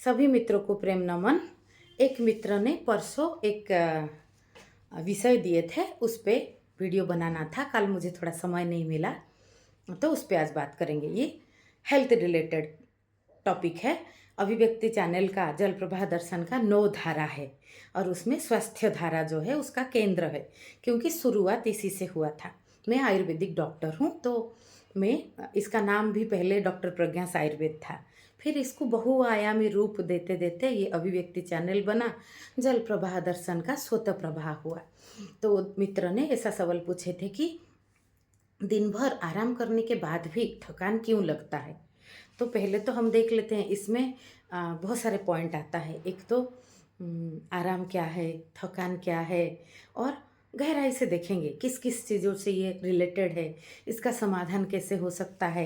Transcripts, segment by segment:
सभी मित्रों को प्रेम नमन। एक मित्र ने परसों एक विषय दिए थे, उस पे वीडियो बनाना था। कल मुझे थोड़ा समय नहीं मिला, तो उस पे आज बात करेंगे। ये हेल्थ रिलेटेड टॉपिक है। अभिव्यक्ति चैनल का जल प्रभा दर्शन का 9 धारा है और उसमें स्वास्थ्य धारा जो है उसका केंद्र है, क्योंकि शुरुआत इसी से हुआ था। मैं आयुर्वेदिक डॉक्टर हूँ, तो मैं इसका नाम भी पहले डॉक्टर प्रज्ञास आयुर्वेद था। फिर इसको बहुआयामी रूप देते देते ये अभिव्यक्ति चैनल बना, जल प्रभा दर्शन का स्वतः प्रभा हुआ। तो मित्र ने ऐसा सवाल पूछे थे कि दिन भर आराम करने के बाद भी थकान क्यों लगता है। तो पहले तो हम देख लेते हैं, इसमें बहुत सारे पॉइंट आता है। एक तो आराम क्या है, थकान क्या है, और गहराई से देखेंगे किस किस चीज़ों से ये रिलेटेड है, इसका समाधान कैसे हो सकता है।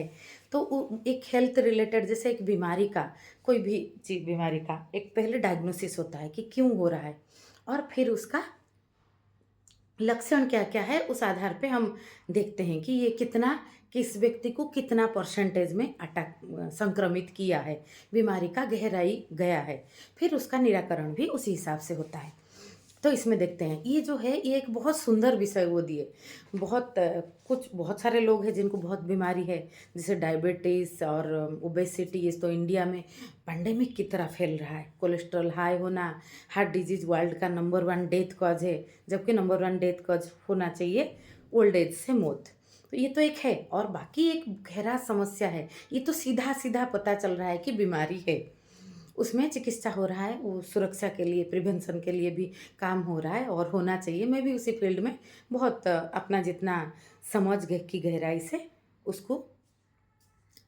तो एक हेल्थ रिलेटेड, जैसे एक बीमारी का, कोई भी चीज बीमारी का एक पहले डायग्नोसिस होता है कि क्यों हो रहा है, और फिर उसका लक्षण क्या क्या है, उस आधार पे हम देखते हैं कि ये कितना, किस व्यक्ति को कितना परसेंटेज में अटैक संक्रमित किया है, बीमारी का गहराई गया है। फिर उसका निराकरण भी उसी हिसाब से होता है। तो इसमें देखते हैं, ये जो है ये एक बहुत सुंदर विषय वो दिए। बहुत सारे लोग हैं जिनको बहुत बीमारी है, जैसे डायबिटीज़ और ओबेसिटी। ये तो इंडिया में पैंडेमिक की तरह फैल रहा है। कोलेस्ट्रॉल हाई होना, हार्ट डिजीज वर्ल्ड का नंबर 1 डेथ कॉज है, जबकि नंबर 1 डेथ कॉज होना चाहिए ओल्ड एज से मौत। तो ये तो एक है, और बाकी एक गहरा समस्या है। ये तो सीधा सीधा पता चल रहा है कि बीमारी है, उसमें चिकित्सा हो रहा है, वो सुरक्षा के लिए, प्रिवेंशन के लिए भी काम हो रहा है और होना चाहिए। मैं भी उसी फील्ड में बहुत अपना जितना समझ की गहराई से उसको,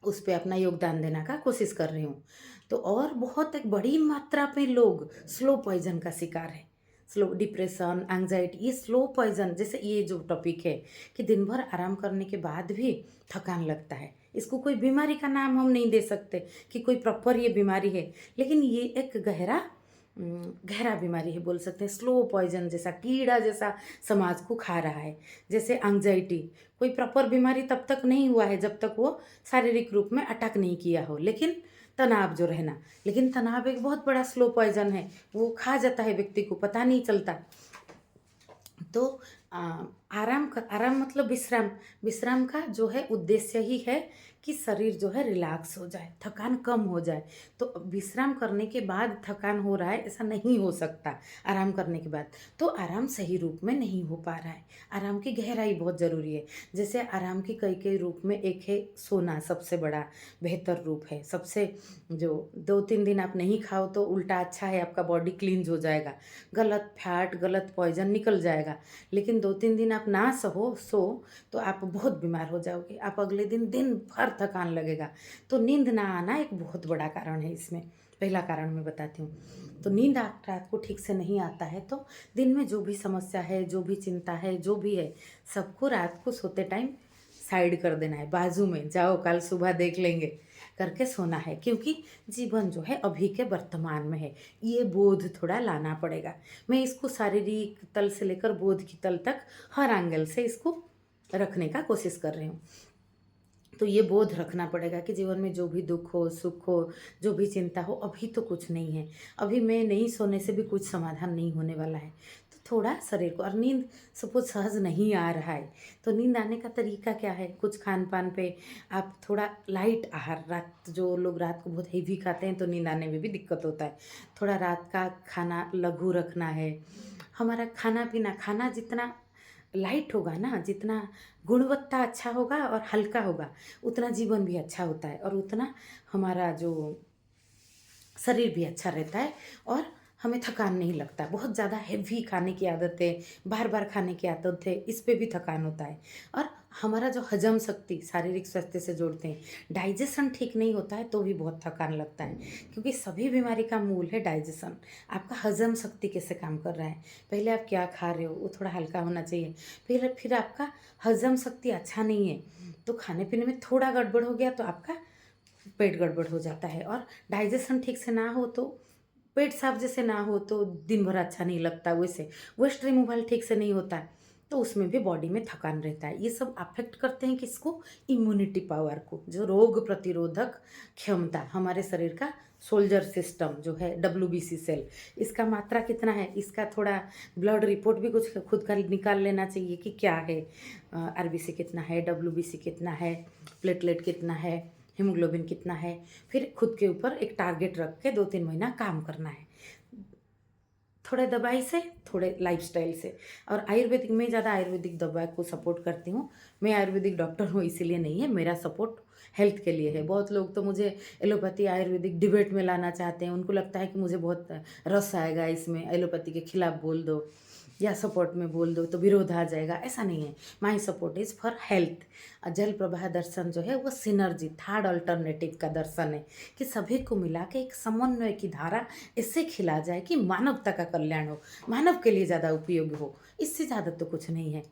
उस पे अपना योगदान देने का कोशिश कर रही हूँ। तो और बहुत एक बड़ी मात्रा में लोग स्लो पॉइजन का शिकार है। स्लो डिप्रेशन, एंग्जाइटी, ये स्लो पॉइजन। जैसे ये जो टॉपिक है कि दिन भर आराम करने के बाद भी थकान लगता है, इसको कोई बीमारी का नाम हम नहीं दे सकते कि कोई प्रॉपर ये बीमारी है, लेकिन ये एक गहरा बीमारी है बोल सकते हैं। स्लो पॉइजन जैसा, कीड़ा जैसा समाज को खा रहा है। जैसे एंग्जाइटी, कोई प्रॉपर बीमारी तब तक नहीं हुआ है जब तक वो शारीरिक रूप में अटैक नहीं किया हो, लेकिन तनाव जो रहना, लेकिन तनाव एक बहुत बड़ा स्लो पॉइजन है, वो खा जाता है व्यक्ति को, पता नहीं चलता। तो आराम मतलब विश्राम। विश्राम का जो है उद्देश्य ही है कि शरीर जो है रिलैक्स हो जाए, थकान कम हो जाए। तो विश्राम करने के बाद थकान हो रहा है, ऐसा नहीं हो सकता। आराम करने के बाद तो आराम सही रूप में नहीं हो पा रहा है। आराम की गहराई बहुत ज़रूरी है। जैसे आराम की कई कई रूप में एक है सोना, सबसे बड़ा बेहतर रूप है। सबसे जो 2-3 दिन आप नहीं खाओ तो उल्टा अच्छा है, आपका बॉडी क्लींज हो जाएगा, गलत फैट, गलत पॉइजन निकल जाएगा। लेकिन 2-3 दिन आप ना सो तो आप बहुत बीमार हो जाओगे, आप अगले दिन दिन भर थकान लगेगा। तो नींद ना आना एक बहुत बड़ा कारण है इसमें। पहला कारण मैं बताती हूँ। तो नींद आप रात को ठीक से नहीं आता है, तो दिन में जो भी समस्या है, जो भी चिंता है, जो भी है, सबको रात को सोते टाइम साइड कर देना है, बाजू में, जाओ कल सुबह देख लेंगे करके सोना है। क्योंकि जीवन जो है अभी के वर्तमान में है, ये बोध थोड़ा लाना पड़ेगा। मैं इसको शारीरिक तल से लेकर बोध की तल तक हर एंगल से इसको रखने का कोशिश कर रही हूँ। तो ये बोध रखना पड़ेगा कि जीवन में जो भी दुख हो, सुख हो, जो भी चिंता हो, अभी तो कुछ नहीं है। अभी मैं नहीं सोने से भी कुछ समाधान नहीं होने वाला है। तो थोड़ा शरीर को, और नींद सपोज सहज नहीं आ रहा है, तो नींद आने का तरीका क्या है। कुछ खान पान पे आप थोड़ा लाइट आहार, रात जो लोग रात को बहुत हेवी खाते हैं तो नींद आने में भी दिक्कत होता है। थोड़ा रात का खाना लघु रखना है। हमारा खाना पीना, खाना जितना लाइट होगा ना, जितना गुणवत्ता अच्छा होगा और हल्का होगा, उतना जीवन भी अच्छा होता है, और उतना हमारा जो शरीर भी अच्छा रहता है, और हमें थकान नहीं लगता। बहुत ज़्यादा हेवी खाने की आदत है, बार बार खाने की आदत है, इस पे भी थकान होता है। और हमारा जो हजम शक्ति शारीरिक स्वास्थ्य से जोड़ते हैं, डाइजेशन ठीक नहीं होता है तो भी बहुत थकान लगता है। क्योंकि सभी बीमारी का मूल है डाइजेशन। आपका हजम शक्ति कैसे काम कर रहा है, पहले आप क्या खा रहे हो वो थोड़ा हल्का होना चाहिए। फिर आपका हजम शक्ति अच्छा नहीं है तो खाने पीने में थोड़ा गड़बड़ हो गया तो आपका पेट गड़बड़ हो जाता है। और डाइजेशन ठीक से ना हो तो, पेट साफ जैसे ना हो तो दिन भर अच्छा नहीं लगता। वैसे वेस्ट रिमूवल ठीक से नहीं होता है तो उसमें भी बॉडी में थकान रहता है। ये सब अफेक्ट करते हैं किसको, इम्यूनिटी पावर को, जो रोग प्रतिरोधक क्षमता हमारे शरीर का सोल्जर सिस्टम जो है WBC सेल, इसका मात्रा कितना है, इसका थोड़ा ब्लड रिपोर्ट भी कुछ खुद का निकाल लेना चाहिए कि क्या है, RBC कितना है, WBC कितना है, प्लेटलेट कितना है, हीमोग्लोबिन कितना है। फिर खुद के ऊपर एक टारगेट रख के 2-3 महीना काम करना है, थोड़े दवाई से, थोड़े लाइफस्टाइल से। और आयुर्वेदिक में ज़्यादा आयुर्वेदिक दवा को सपोर्ट करती हूँ। मैं आयुर्वेदिक डॉक्टर हूँ इसीलिए नहीं है, मेरा सपोर्ट हेल्थ के लिए है। बहुत लोग तो मुझे एलोपैथी आयुर्वेदिक डिबेट में लाना चाहते हैं, उनको लगता है कि मुझे बहुत रस आएगा इसमें, एलोपैथी के खिलाफ बोल दो या सपोर्ट में बोल दो तो विरोध आ जाएगा, ऐसा नहीं है। My support is for health. जल प्रवाह दर्शन जो है वो सिनर्जी, थर्ड अल्टरनेटिव का दर्शन है कि सभी को मिला के एक समन्वय की धारा इससे खिला जाए कि मानवता का कल्याण हो, मानव के लिए ज़्यादा उपयोगी हो, इससे ज़्यादा तो कुछ नहीं है।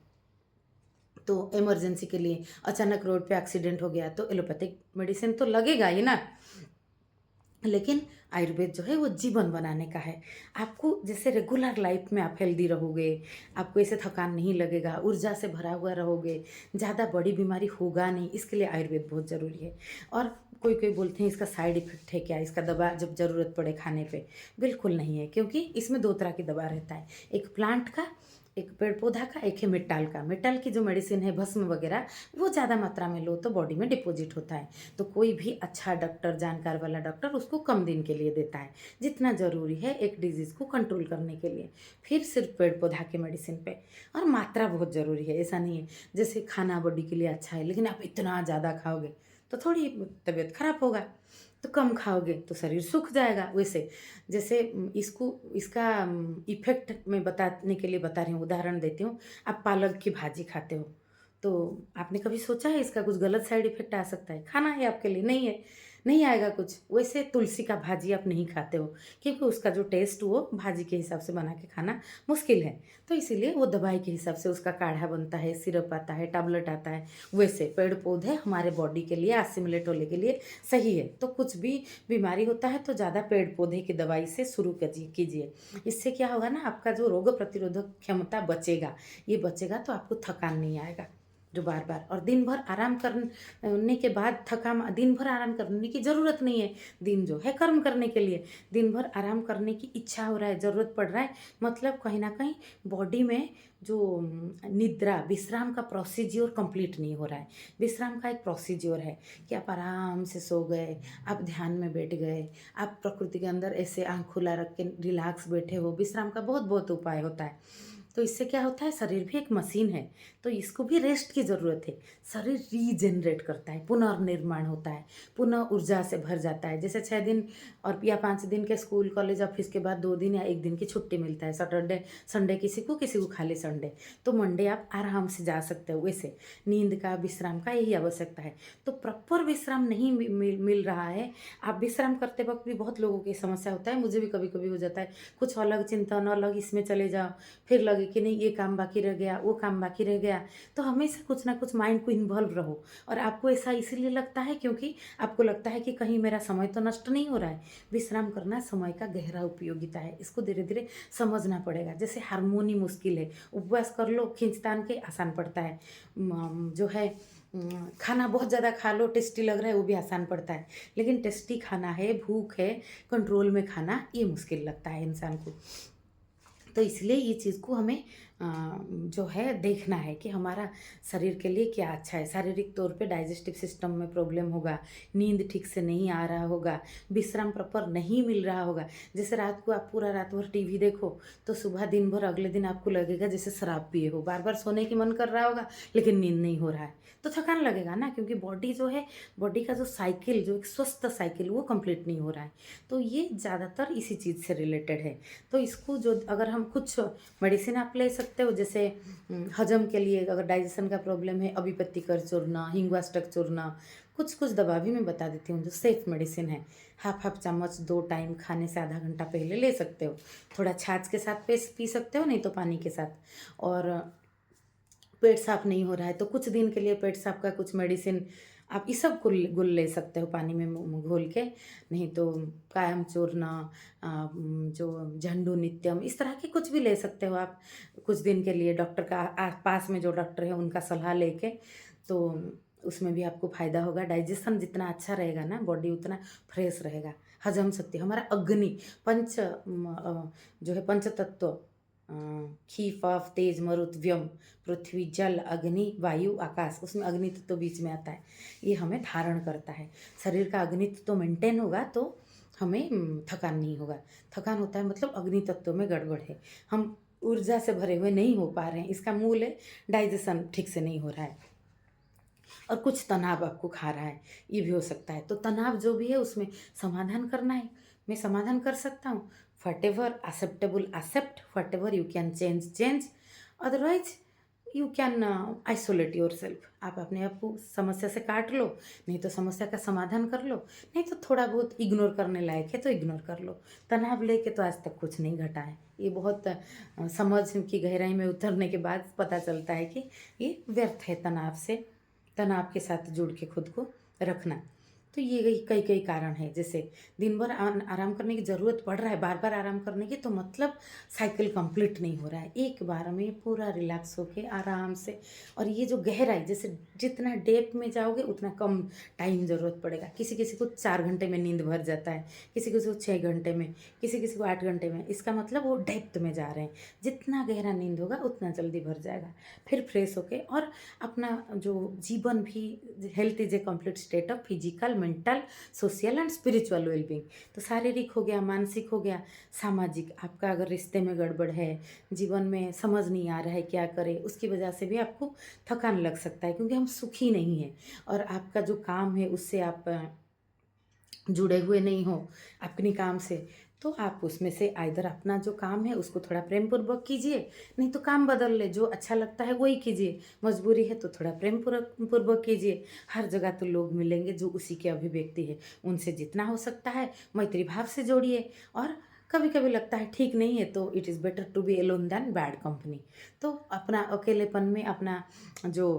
तो इमरजेंसी के लिए अचानक रोड पे एक्सीडेंट हो गया तो एलोपैथिक मेडिसिन तो लगेगा ही ना, लेकिन आयुर्वेद जो है वो जीवन बनाने का है। आपको जैसे रेगुलर लाइफ में आप हेल्दी रहोगे, आपको ऐसे थकान नहीं लगेगा, ऊर्जा से भरा हुआ रहोगे, ज़्यादा बड़ी बीमारी होगा नहीं, इसके लिए आयुर्वेद बहुत ज़रूरी है। और कोई कोई बोलते हैं इसका साइड इफ़ेक्ट है क्या, इसका दवा जब ज़रूरत पड़े खाने पे, बिल्कुल नहीं है, क्योंकि इसमें 2 तरह की दवा रहता है, एक प्लांट का, एक पेड़ पौधा का, एक है मेटल का। मेटल की जो मेडिसिन है भस्म वगैरह, वो ज़्यादा मात्रा में लो तो बॉडी में डिपॉजिट होता है, तो कोई भी अच्छा डॉक्टर, जानकार वाला डॉक्टर उसको कम दिन के लिए देता है, जितना ज़रूरी है एक डिजीज़ को कंट्रोल करने के लिए। फिर सिर्फ पेड़ पौधा के मेडिसिन पे, और मात्रा बहुत ज़रूरी है। ऐसा नहीं है जैसे खाना बॉडी के लिए अच्छा है लेकिन आप इतना ज़्यादा खाओगे तो थोड़ी तबीयत खराब होगा, तो कम खाओगे तो शरीर सूख जाएगा। वैसे जैसे इसका इफ़ेक्ट मैं बताने के लिए बता रही हूँ, उदाहरण देती हूँ। आप पालक की भाजी खाते हो, तो आपने कभी सोचा है इसका कुछ गलत साइड इफ़ेक्ट आ सकता है? खाना है आपके लिए, नहीं है, नहीं आएगा कुछ। वैसे तुलसी का भाजी आप नहीं खाते हो, क्योंकि उसका जो टेस्ट वो भाजी के हिसाब से बना के खाना मुश्किल है, तो इसीलिए वो दवाई के हिसाब से उसका काढ़ा बनता है, सिरप आता है, टैबलेट आता है। वैसे पेड़ पौधे हमारे बॉडी के लिए एसिमिलेट होने के लिए सही है, तो कुछ भी बीमारी होता है तो ज़्यादा पेड़ पौधे की दवाई से शुरू कीजिए। इससे क्या होगा ना, आपका जो रोग प्रतिरोधक क्षमता बचेगा, ये बचेगा तो आपको थकान नहीं आएगा जो बार बार। और दिन भर आराम करने के बाद दिन भर आराम करने की ज़रूरत नहीं है। दिन जो है कर्म करने के लिए, दिन भर आराम करने की इच्छा हो रहा है, ज़रूरत पड़ रहा है, मतलब कहीं ना कहीं बॉडी में जो निद्रा विश्राम का प्रोसीज्योर कंप्लीट नहीं हो रहा है। विश्राम का एक प्रोसीज्योर है कि आप आराम से सो गए, आप ध्यान में बैठ गए, आप प्रकृति के अंदर ऐसे आँख खुला रख के रिलैक्स बैठे हो। विश्राम का बहुत बहुत उपाय होता है। तो इससे क्या होता है, शरीर भी एक मशीन है, तो इसको भी रेस्ट की ज़रूरत है। शरीर रीजनरेट करता है, पुनर्निर्माण होता है, पुनः ऊर्जा से भर जाता है। जैसे 6 दिन और या 5 दिन के स्कूल कॉलेज ऑफिस के बाद 2 दिन या 1 दिन की छुट्टी मिलता है, सैटरडे संडे किसी को खाली संडे, तो मंडे आप आराम से जा सकते हो। वैसे नींद का, विश्राम का यही आवश्यकता है। तो प्रॉपर विश्राम नहीं मिल रहा है। आप विश्राम करते वक्त भी बहुत लोगों की समस्या होता है, मुझे भी कभी कभी हो जाता है, कुछ अलग चिंतन, अलग इसमें चले जाओ, फिर लगे कि नहीं ये काम बाकी रह गया, वो काम बाकी रह गया। तो हमेशा कुछ ना कुछ माइंड को इन्वॉल्व रहो। और आपको ऐसा इसीलिए लगता है क्योंकि आपको लगता है कि कहीं मेरा समय तो नष्ट नहीं हो रहा है। विश्राम करना समय का गहरा उपयोगिता है, इसको धीरे धीरे समझना पड़ेगा। जैसे हारमोनी मुश्किल है, उपवास कर लो, खींचतान के आसान पड़ता है। जो है खाना बहुत ज़्यादा खा लो, टेस्टी लग रहा है, वो भी आसान पड़ता है। लेकिन टेस्टी खाना है, भूख है, कंट्रोल में खाना, ये मुश्किल लगता है इंसान को। तो इसलिए ये चीज़ को हमें जो है देखना है कि हमारा शरीर के लिए क्या अच्छा है। शारीरिक तौर पे डाइजेस्टिव सिस्टम में प्रॉब्लम होगा, नींद ठीक से नहीं आ रहा होगा, विश्राम प्रॉपर नहीं मिल रहा होगा। जैसे रात को आप पूरा रात भर टीवी देखो तो सुबह दिन भर अगले दिन आपको लगेगा जैसे शराब पिए हो, बार बार सोने की मन कर रहा होगा लेकिन नींद नहीं हो रहा है, तो थकान लगेगा ना, क्योंकि बॉडी जो है, बॉडी का जो साइकिल, जो एक स्वस्थ साइकिल, वो कंप्लीट नहीं हो रहा है। तो ये ज़्यादातर इसी चीज़ से रिलेटेड है। तो इसको जो अगर हम कुछ मेडिसिन आप ले सकते हो, जैसे हजम के लिए अगर डाइजेशन का प्रॉब्लम है, अभिपत्तिकर चूर्ण, हिंगवाष्टक चूर्ण, कुछ कुछ दवा भी मैं बता देती हूँ जो सेफ मेडिसिन है। हाफ चम्मच 2 टाइम खाने से आधा घंटा पहले ले सकते हो। थोड़ा छाछ के साथ पी सकते हो, नहीं तो पानी के साथ। और पेट साफ नहीं हो रहा है तो कुछ दिन के लिए पेट साफ का कुछ मेडिसिन आप इस सब गुल ले सकते हो पानी में घोल के। नहीं तो कायम चूर्ण, जो झंडू नित्यम, इस तरह के कुछ भी ले सकते हो आप कुछ दिन के लिए, डॉक्टर का पास में जो डॉक्टर है उनका सलाह लेके। तो उसमें भी आपको फ़ायदा होगा। डाइजेशन जितना अच्छा रहेगा ना, बॉडी उतना फ्रेश रहेगा। हजम शक्ति, हमारा अग्नि, जो है पंच तत्व, खी वाफ तेज मरुत व्यम, पृथ्वी जल अग्नि वायु आकाश, उसमें अग्नि तत्व बीच में आता है, ये हमें धारण करता है। शरीर का अग्नि तत्व मेंटेन होगा तो हमें थकान नहीं होगा। थकान होता है मतलब अग्नि तत्व में गड़बड़ है, हम ऊर्जा से भरे हुए नहीं हो पा रहे हैं। इसका मूल है डाइजेशन ठीक से नहीं हो रहा है और कुछ तनाव आपको खा रहा है, ये भी हो सकता है। तो तनाव जो भी है उसमें समाधान करना है। मैं समाधान कर सकता हूँ, whatever acceptable accept, whatever you can change change, otherwise you can isolate yourself. आप अपने आप को समस्या से काट लो, नहीं तो समस्या का समाधान कर लो, नहीं तो थोड़ा बहुत इग्नोर करने लायक है तो इग्नोर कर लो। तनाव लेके तो आज तक कुछ नहीं घटा है। ये बहुत समझ की गहराई में उतरने के बाद पता चलता है कि ये व्यर्थ है तनाव के साथ जुड़ के खुद को रखना। तो ये कई कई कारण है, जैसे दिन भर आराम करने की ज़रूरत पड़ रहा है, बार बार आराम करने की, तो मतलब साइकिल कंप्लीट नहीं हो रहा है। एक बार में पूरा रिलैक्स होके आराम से, और ये जो गहराई, जैसे जितना डेप्थ में जाओगे उतना कम टाइम ज़रूरत पड़ेगा। किसी किसी को 4 घंटे में नींद भर जाता है, किसी किसी को 6 घंटे में, किसी किसी को 8 घंटे में। इसका मतलब वो डेप्थ में जा रहे हैं। जितना गहरा नींद होगा उतना जल्दी भर जाएगा। फिर फ्रेश होके और अपना जो जीवन भी, health is a complete state of physical, mental, social and spiritual wellbeing. तो शारीरिक हो गया, मानसिक हो गया, सामाजिक। आपका अगर रिश्ते में गड़बड़ है, जीवन में समझ नहीं आ रहा है क्या करें, उसकी वजह से भी आपको थकान लग सकता है, क्योंकि हम सुखी नहीं हैं और आपका जो काम है उससे आप जुड़े हुए नहीं हो अपनी काम से। तो आप उसमें से आइदर अपना जो काम है उसको थोड़ा प्रेम पूर्वक कीजिए, नहीं तो काम बदल ले, जो अच्छा लगता है वही कीजिए। मजबूरी है तो थोड़ा प्रेम पूर्वक कीजिए। हर जगह तो लोग मिलेंगे जो उसी के अभिव्यक्ति है, उनसे जितना हो सकता है मैत्री भाव से जोड़िए। और कभी कभी लगता है ठीक नहीं है तो it is better to be alone than bad company. तो अपना अकेलेपन में अपना जो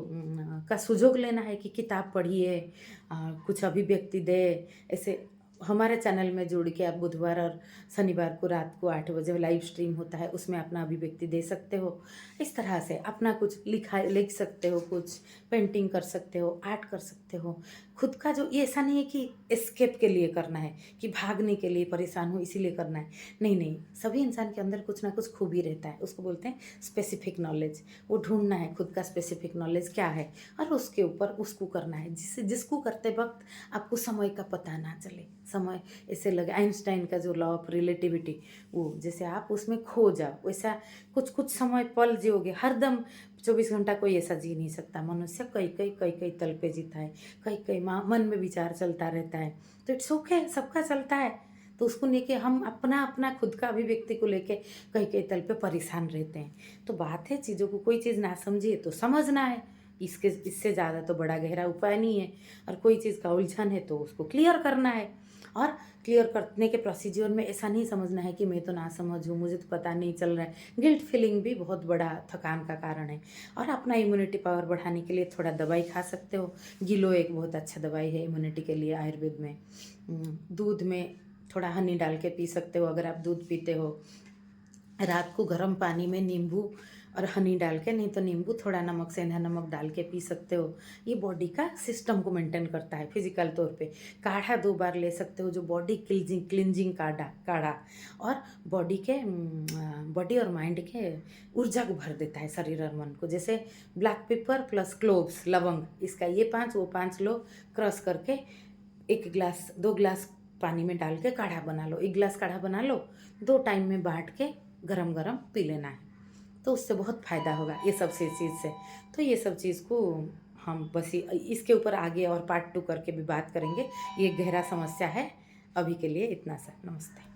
का सुजोग लेना है कि किताब पढ़िए, कुछ अभिव्यक्ति दे। ऐसे हमारे चैनल में जुड़ के आप बुधवार और शनिवार को रात को 8 बजे लाइव स्ट्रीम होता है, उसमें अपना अभिव्यक्ति दे सकते हो। इस तरह से अपना कुछ लिख सकते हो, कुछ पेंटिंग कर सकते हो, आर्ट कर सकते हो। खुद का जो, ये ऐसा नहीं है कि एस्केप के लिए करना है, कि भागने के लिए परेशान हो इसीलिए करना है। नहीं नहीं, सभी इंसान के अंदर कुछ ना कुछ खूबी रहता है, उसको बोलते हैं स्पेसिफिक नॉलेज। वो ढूंढना है खुद का स्पेसिफिक नॉलेज क्या है और उसके ऊपर उसको करना है, जिसको करते वक्त आपको समय का पता ना चले। समय ऐसे लगे, आइंस्टाइन का जो लॉ ऑफ रिलेटिविटी, वो जैसे आप उसमें खो जाओ, वैसा कुछ कुछ समय पल जियोगे। हरदम 24 घंटा कोई ऐसा जी नहीं सकता। मनुष्य कई कई तल पे जीता है, कई कई मन में विचार चलता रहता है। तो इट्स ओके, सबका चलता है। तो उसको लेके हम अपना अपना खुद का अभिव्यक्ति को लेके कई तल पे परेशान रहते हैं। तो बात है, चीज़ों को कोई चीज़ ना समझिए तो समझना है, इससे ज़्यादा तो बड़ा गहरा उपाय नहीं है। और कोई चीज़ का उलझन है तो उसको क्लियर करना है। और क्लियर करने के प्रोसीजर में ऐसा नहीं समझना है कि मैं तो ना समझ हूँ, मुझे तो पता नहीं चल रहा है। गिल्ट फीलिंग भी बहुत बड़ा थकान का कारण है। और अपना इम्यूनिटी पावर बढ़ाने के लिए थोड़ा दवाई खा सकते हो। गिलो एक बहुत अच्छा दवाई है इम्यूनिटी के लिए आयुर्वेद में। दूध में थोड़ा हनी डाल के पी सकते हो अगर आप दूध पीते हो। रात को गर्म पानी में नींबू और हनी डाल के, नहीं तो नींबू थोड़ा नमक, सेंधा नमक डाल के पी सकते हो। ये बॉडी का सिस्टम को मेंटेन करता है फिजिकल तौर पे। काढ़ा 2 बार ले सकते हो, जो बॉडी क्लिंजिंग काढ़ा और बॉडी और माइंड के ऊर्जा को भर देता है, शरीर और मन को। जैसे ब्लैक पेपर प्लस क्लोव्स, लवंग, इसका ये 5 वो 5 लो, क्रश करके 2 गिलास पानी में डाल के काढ़ा बना लो। 1 गिलास काढ़ा बना लो, 2 टाइम में बांट के गरम गरम पी लेना है, तो उससे बहुत फ़ायदा होगा ये सब चीज़ से। तो ये सब चीज़ को हम बस इसके ऊपर आगे और पार्ट 2 करके भी बात करेंगे। ये गहरा समस्या है। अभी के लिए इतना सा, नमस्ते।